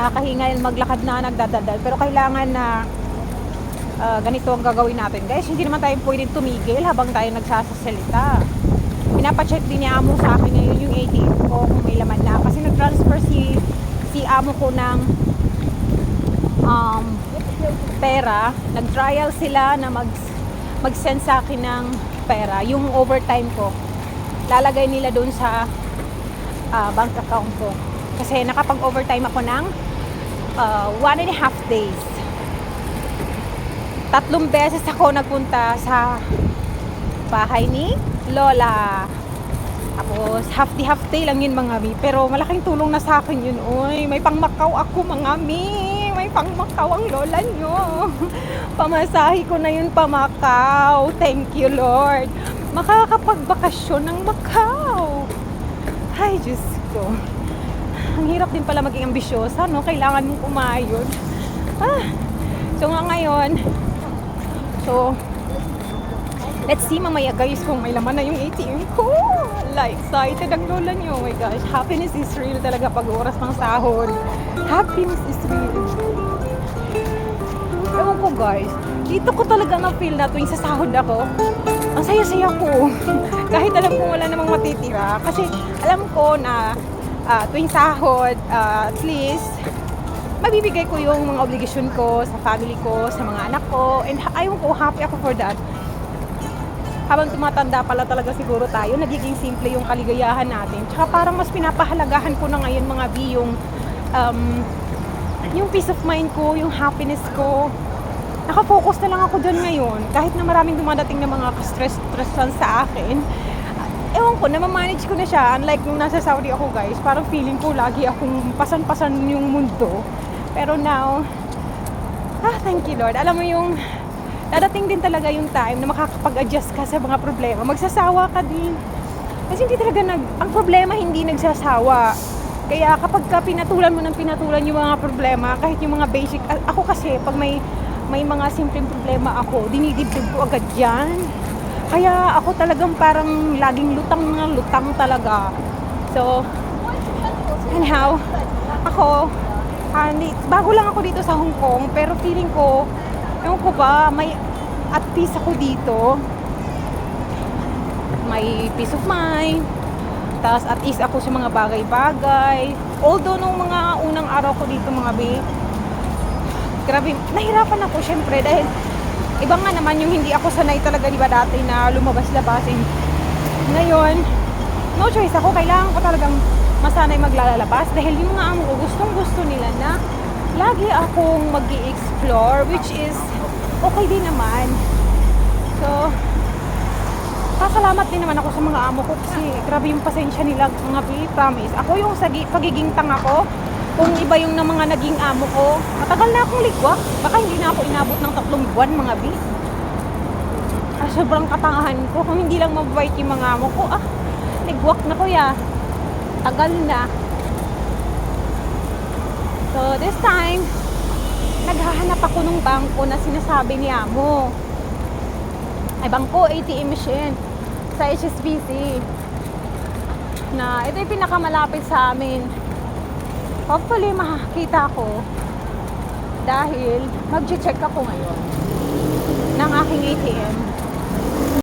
nakakahingal maglakad na nagdadaldal. Pero kailangan na ganito ang gagawin natin, guys. Hindi naman tayo pwedeng tumigil habang tayo nagsasalita. Pinapacheck din ni amo sa akin ngayon yung ATM ko kung may laman na. Kasi nag-transfer si amo ko ng pera. Nag-trial sila na mag-send sa akin ng pera. Yung overtime ko, lalagay nila doon sa bank account ko. Kasi nakapag-overtime ako ng 1.5 days. 3 beses ako nagpunta sa bahay ni Lola. Tapos half day lang yun mga mi. Pero malaking tulong na sa akin yun. Uy, may pang-Macau ako mga mi. May pang-Macau ang lola nyo. Pamasahe ko na yun pa-Macau. Thank you Lord. Makakapagbakasyon ng Macau. Ay, Diyos ko. Ang hirap din pala maging ambisyosa, no? Kailangan mong kumayod. So nga ngayon, let's see mamaya guys kung may laman na yung ATM ko. Excited ang lola nyo. Oh my gosh, happiness is real talaga pag oras ng sahod. Happiness is real. Ewan ko guys, dito ko talaga na-feel na tuwing sasahod ako, ang saya-saya ko. Kahit alam ko wala namang matitira. Kasi alam ko na tuwing sahod, at least mabibigay ko yung mga obligasyon ko sa family ko, sa mga anak ko, and ayaw ko, happy ako for that. Habang tumatanda pala talaga siguro tayo, nagiging simple yung kaligayahan natin. Tsaka parang mas pinapahalagahan ko na ngayon mga B, yung peace of mind ko, yung happiness ko. Nakafocus na lang ako dyan ngayon. Kahit na maraming dumadating na mga stress sa akin, ewan ko, namamanage ko na siya. Unlike nung nasa Saudi ako guys, parang feeling ko lagi akong pasan-pasan yung mundo. Pero now, thank you Lord. Alam mo yung, dadating din talaga yung time na makakapag-adjust ka sa mga problema. Magsasawa ka din. Kasi hindi talaga ang problema hindi nagsasawa. Kaya kapag pinatulan mo ng pinatulan yung mga problema, kahit yung mga basic, ako kasi, pag may mga simpleng problema ako, dinidibdib ko agad yan. Kaya ako talagang parang laging lutang talaga. So, anyhow, ako, bago lang ako dito sa Hong Kong, pero feeling ko, ewan ko ba, may at peace ako dito. May peace of mind. Tapos at ease ako sa mga bagay-bagay. Although nung mga unang araw ko dito mga be, grabe, nahirapan ako syempre dahil iba nga naman yung hindi ako sanay talaga, di ba, dati na lumabas-labasin. Ngayon, no choice ako, kailangan ko talagang masanay maglalabas dahil yung mga amo ko gustong-gusto nila na lagi akong mag-i-explore, which is okay din naman. So, pasalamat din naman ako sa mga amo ko kasi grabe yung pasensya nila mga bi, promise. Ako yung pagiging tanga ko, kung iba yung na mga naging amo ko, matagal na akong ligwak. Baka hindi na ako inabot ng 3 buwan mga bi. Sobrang katangahan ko. Kung hindi lang mabait yung mga amo ko, ligwak na kuya. Tagal na. So, this time, naghahanap ako ng bangko na sinasabi ni amo. Ay, bangko, ATM machine sa HSBC. Na ito yung pinakamalapit sa amin. Hopefully, makakita ko dahil mag-check ako ngayon ng aking ATM.